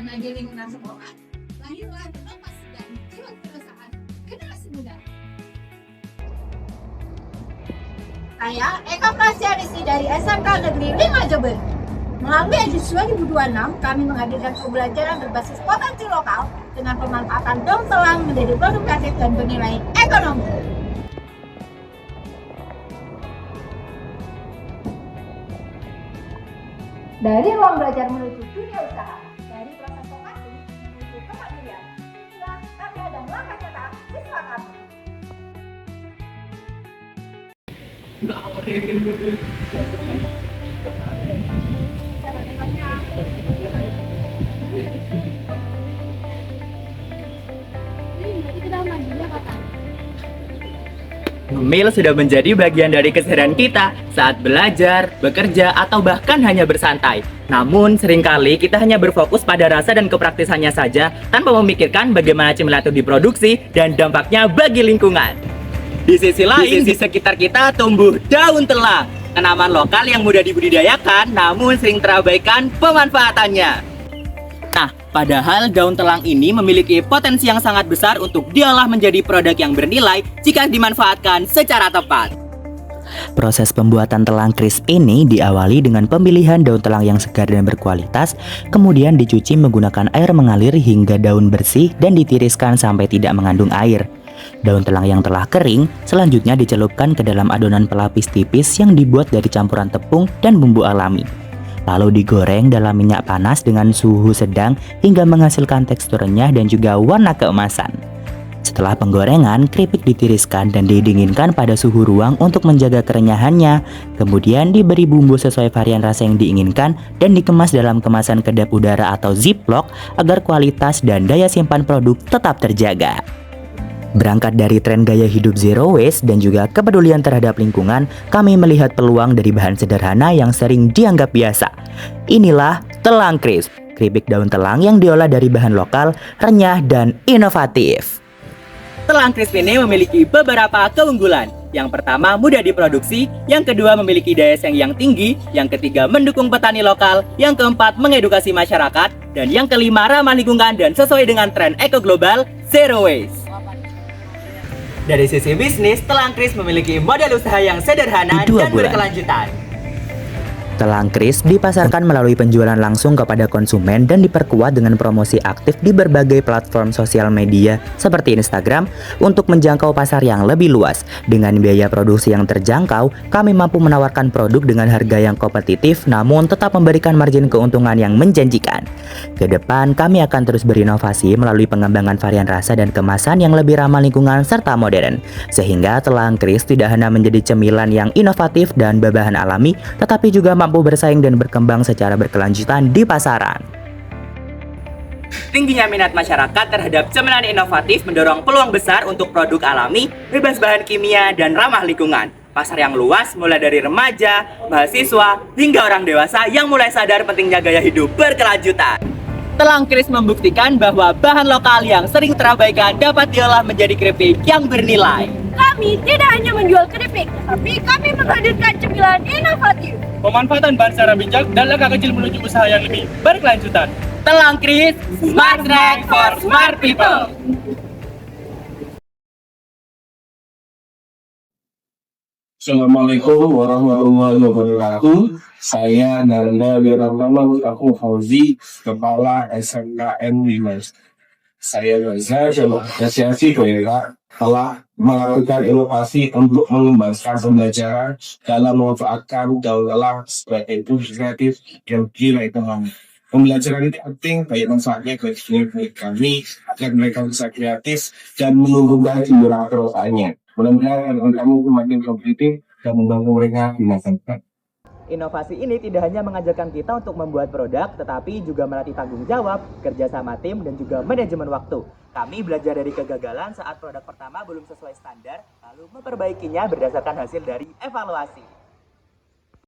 bagi lingkungan sekolah, lahirlah inovasi dan jiwa keresahan generasi muda. Saya Eka Prasianisi dari SMK Negeri 5 Jember. Melalui edisi 2026, kami menghadirkan pembelajaran berbasis potensi lokal dengan pemanfaatan daun telang menjadi produk kreatif dan bernilai ekonomi. Dari ruang belajar menuju dunia usaha, dari proses vokasi menuju kemandirian, inilah karya dan langkah nyata siswa kami. Ngemil sudah menjadi bagian dari keseharian kita saat belajar, bekerja, atau bahkan hanya bersantai. Namun, seringkali kita hanya berfokus pada rasa dan kepraktisannya saja tanpa memikirkan bagaimana cemilan itu diproduksi dan dampaknya bagi lingkungan. Di sisi lain, di sekitar kita tumbuh daun telang, tanaman lokal yang mudah dibudidayakan namun sering terabaikan pemanfaatannya. Nah, padahal daun telang ini memiliki potensi yang sangat besar untuk diolah menjadi produk yang bernilai jika dimanfaatkan secara tepat. Proses pembuatan telang crisp ini diawali dengan pemilihan daun telang yang segar dan berkualitas, kemudian dicuci menggunakan air mengalir hingga daun bersih dan ditiriskan sampai tidak mengandung air. Daun telang yang telah kering selanjutnya dicelupkan ke dalam adonan pelapis tipis yang dibuat dari campuran tepung dan bumbu alami. Lalu digoreng dalam minyak panas dengan suhu sedang hingga menghasilkan tekstur renyah dan juga warna keemasan. Setelah penggorengan, keripik ditiriskan dan didinginkan pada suhu ruang untuk menjaga kerenyahannya. Kemudian diberi bumbu sesuai varian rasa yang diinginkan dan dikemas dalam kemasan kedap udara atau ziplock agar kualitas dan daya simpan produk tetap terjaga. Berangkat dari tren gaya hidup zero waste dan juga kepedulian terhadap lingkungan, kami melihat peluang dari bahan sederhana yang sering dianggap biasa. Inilah telang crisp, keripik daun telang yang diolah dari bahan lokal, renyah, dan inovatif. Telang crisp ini memiliki beberapa keunggulan. Yang pertama, mudah diproduksi. Yang kedua, memiliki daya saing yang tinggi. Yang ketiga, mendukung petani lokal. Yang keempat, mengedukasi masyarakat. Dan yang kelima, ramah lingkungan dan sesuai dengan tren eko global zero waste. Dari sisi bisnis, telang crisp memiliki model usaha yang sederhana dan berkelanjutan. Telang crisp dipasarkan melalui penjualan langsung kepada konsumen dan diperkuat dengan promosi aktif di berbagai platform sosial media seperti Instagram untuk menjangkau pasar yang lebih luas. Dengan biaya produksi yang terjangkau, kami mampu menawarkan produk dengan harga yang kompetitif namun tetap memberikan margin keuntungan yang menjanjikan. Kedepan, kami akan terus berinovasi melalui pengembangan varian rasa dan kemasan yang lebih ramah lingkungan serta modern, sehingga telang crisp tidak hanya menjadi cemilan yang inovatif dan berbahan alami, tetapi juga mampu bersaing dan berkembang secara berkelanjutan di pasaran. Tingginya minat masyarakat terhadap cemilan inovatif mendorong peluang besar untuk produk alami, bebas bahan kimia, dan ramah lingkungan. Pasar yang luas mulai dari remaja, mahasiswa, hingga orang dewasa yang mulai sadar pentingnya gaya hidup berkelanjutan. Telang crisp membuktikan bahwa bahan lokal yang sering terabaikan dapat diolah menjadi keripik yang bernilai. Kami tidak hanya menjual keripik, tapi kami menghadirkan cemilan inovatif. Pemanfaatan bahan secara bijak dan langkah kecil menuju usaha yang lebih berkelanjutan. Telang crisp, smart snack for smart people. Assalamualaikum warahmatullahi wabarakatuh. Saya Nanda Wirahman aku Fauzi, Kepala SMKN 5. Saya bangga dan mengapresiasi mereka telah melakukan inovasi untuk mengembangkan pembelajaran dalam memanfaatkan daun telang sebagai produk kreatif yang bernilai ekonomi. Pembelajaran ini penting baik manfaatnya bagi kami agar mereka bisa kreatif dan menumbuhkan jiwa perusahaannya. Mudah-mudahan kamu semakin kompetitif dan membangun mereka di masa depan. Inovasi ini tidak hanya mengajarkan kita untuk membuat produk, tetapi juga melatih tanggung jawab, kerja sama tim, dan juga manajemen waktu. Kami belajar dari kegagalan saat produk pertama belum sesuai standar, lalu memperbaikinya berdasarkan hasil dari evaluasi.